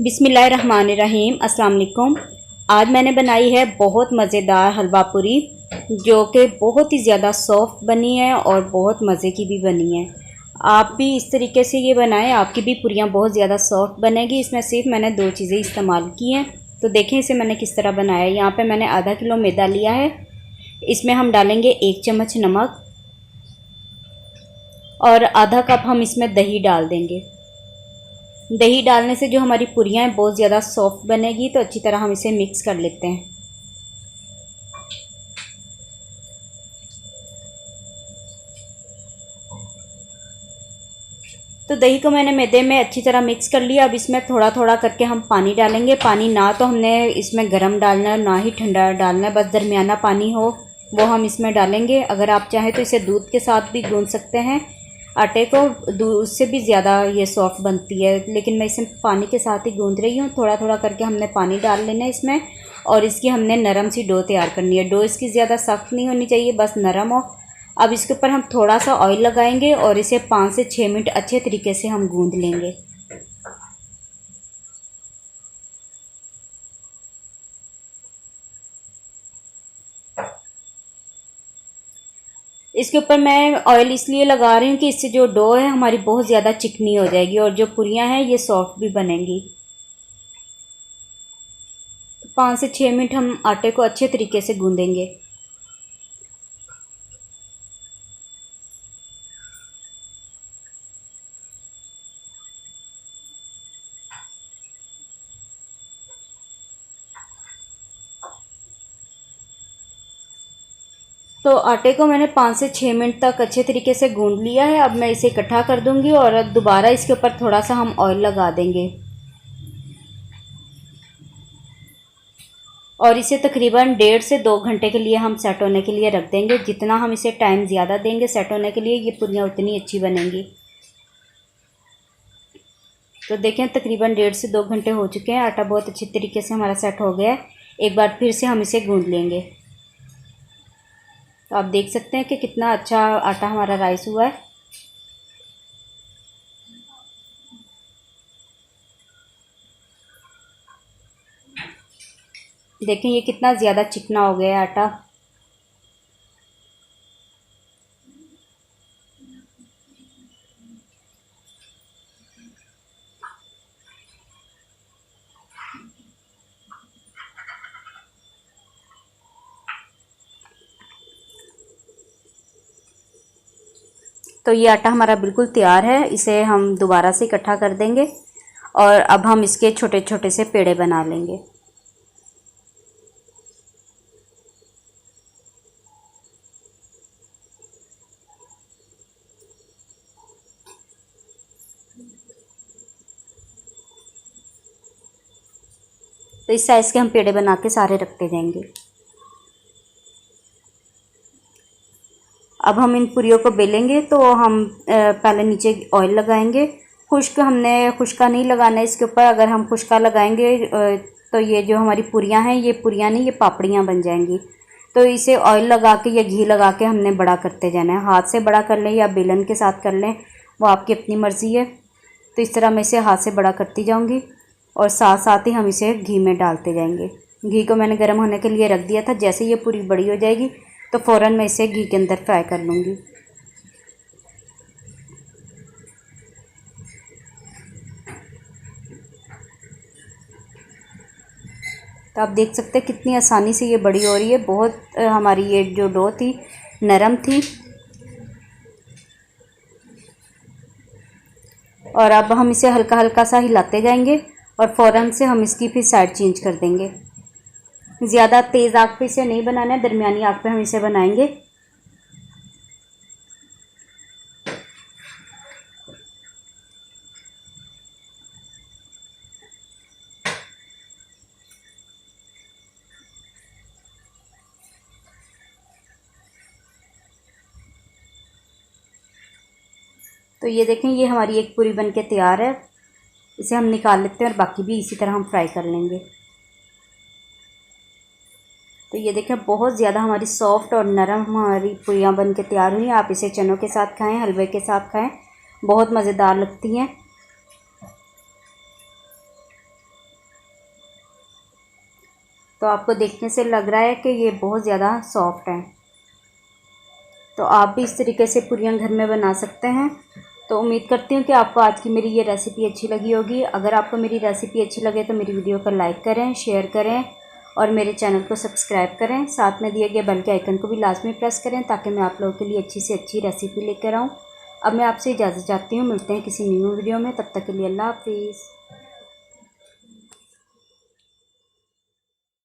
बिस्मिल्लाहिर्रहमानिर्रहीम। अस्सलाम वालेकुम। आज मैंने बनाई है बहुत मज़ेदार हलवा पूरी, जो कि बहुत ही ज़्यादा सॉफ्ट बनी है और बहुत मज़े की भी बनी है। आप भी इस तरीके से ये बनाएं, आपकी भी पूरियाँ बहुत ज़्यादा सॉफ्ट बनेगी। इसमें सिर्फ मैंने 2 चीज़ें इस्तेमाल की हैं, तो देखें इसे मैंने किस तरह बनाया है। यहाँ पे मैंने आधा किलो मैदा लिया है, इसमें हम डालेंगे 1 चम्मच नमक और आधा कप हम इसमें दही डाल देंगे। दही डालने से जो हमारी पूरियाँ हैं बहुत ज़्यादा सॉफ्ट बनेगी, तो अच्छी तरह हम इसे मिक्स कर लेते हैं। तो दही को मैंने मैदे में अच्छी तरह मिक्स कर लिया। अब इसमें थोड़ा थोड़ा करके हम पानी डालेंगे। पानी ना तो हमने इसमें गर्म डालना है, ना ही ठंडा डालना है, बस दरमियाना पानी हो वो हम इसमें डालेंगे। अगर आप चाहें तो इसे दूध के साथ भी गूंथ सकते हैं आटे को, दूध से भी ज़्यादा ये सॉफ्ट बनती है, लेकिन मैं इसे पानी के साथ ही गूंथ रही हूँ। थोड़ा थोड़ा करके हमने पानी डाल लेना है इसमें, और इसकी हमने नरम सी डो तैयार करनी है। डो इसकी ज़्यादा सख्त नहीं होनी चाहिए, बस नरम हो। अब इसके ऊपर हम थोड़ा सा ऑयल लगाएंगे और इसे 5 से 6 मिनट अच्छे तरीके से हम गूंथ लेंगे। इसके ऊपर मैं ऑयल इसलिए लगा रही हूँ कि इससे जो डो है हमारी बहुत ज़्यादा चिकनी हो जाएगी और जो पूरियाँ हैं ये सॉफ्ट भी बनेंगी। 5 से 6 मिनट हम आटे को अच्छे तरीके से गूंदेंगे। तो आटे को मैंने 5 से 6 मिनट तक अच्छे तरीके से गूंद लिया है। अब मैं इसे इकट्ठा कर दूंगी और अब दोबारा इसके ऊपर थोड़ा सा हम ऑयल लगा देंगे और इसे तकरीबन 1.5 से 2 घंटे के लिए हम सेट होने के लिए रख देंगे। जितना हम इसे टाइम ज़्यादा देंगे सेट होने के लिए, ये पूरियाँ उतनी अच्छी बनेंगी। तो देखें तकरीबन 1.5 से 2 घंटे हो चुके हैं। आटा बहुत अच्छी तरीके से हमारा सेट हो गया है। एक बार फिर से हम इसे गूंद लेंगे। तो आप देख सकते हैं कि कितना अच्छा आटा हमारा राइस हुआ है। देखें ये कितना ज़्यादा चिकना हो गया है आटा। तो ये आटा हमारा बिल्कुल तैयार है। इसे हम दोबारा से इकट्ठा कर देंगे और अब हम इसके छोटे छोटे से पेड़े बना लेंगे। तो इस साइज़ के हम पेड़े बना के सारे रखते जाएंगे। अब हम इन पूरियों को बेलेंगे। तो हम पहले नीचे ऑयल लगाएंगे। हमने खुश्का नहीं लगाना है इसके ऊपर। अगर हम खुश्का लगाएंगे तो ये जो हमारी पूरियाँ हैं ये पूरियाँ नहीं, ये पापड़ियाँ बन जाएंगी। तो इसे ऑयल लगा के या घी लगा के हमने बड़ा करते जाना है। हाथ से बड़ा कर लें या बेलन के साथ कर लें, वो आपकी अपनी मर्ज़ी है। तो इस तरह मैं इसे हाथ से बड़ा करती जाऊँगी और साथ साथ ही हम इसे घी में डालते जाएंगे। घी को मैंने गर्म होने के लिए रख दिया था। जैसे ये पूरी बड़ी हो जाएगी तो फ़ौरन मैं इसे घी के अंदर फ्राई कर लूँगी। तो आप देख सकते हैं कितनी आसानी से ये बड़ी हो रही है। बहुत हमारी ये जो डो थी नरम थी। और अब हम इसे हल्का हल्का सा हिलाते जाएंगे और फ़ौरन से हम इसकी फिर साइड चेंज कर देंगे। ज़्यादा तेज़ आग पे इसे नहीं बनाना है, दरमियानी आग पे हम इसे बनाएंगे। तो ये देखें ये हमारी एक पूरी बन के तैयार है। इसे हम निकाल लेते हैं और बाकी भी इसी तरह हम फ्राई कर लेंगे। तो ये देखें बहुत ज़्यादा हमारी सॉफ्ट और नरम हमारी पूरियाँ बन के तैयार हुई हैं। आप इसे चनों के साथ खाएं, हलवे के साथ खाएं, बहुत मज़ेदार लगती हैं। तो आपको देखने से लग रहा है कि ये बहुत ज़्यादा सॉफ्ट है। तो आप भी इस तरीके से पूरियाँ घर में बना सकते हैं। तो उम्मीद करती हूँ कि आपको आज की मेरी ये रेसिपी अच्छी लगी होगी। अगर आपको मेरी रेसिपी अच्छी लगे तो मेरी वीडियो को लाइक करें, शेयर करें और मेरे चैनल को सब्सक्राइब करें। साथ में दिए गए बेल के आइकन को भी लाजमी प्रेस करें ताकि मैं आप लोगों के लिए अच्छी से अच्छी रेसिपी लेकर आऊँ। अब मैं आपसे इजाज़त चाहती हूँ, मिलते हैं किसी न्यू वीडियो में। तब तक के लिए अल्लाह हाफिज़।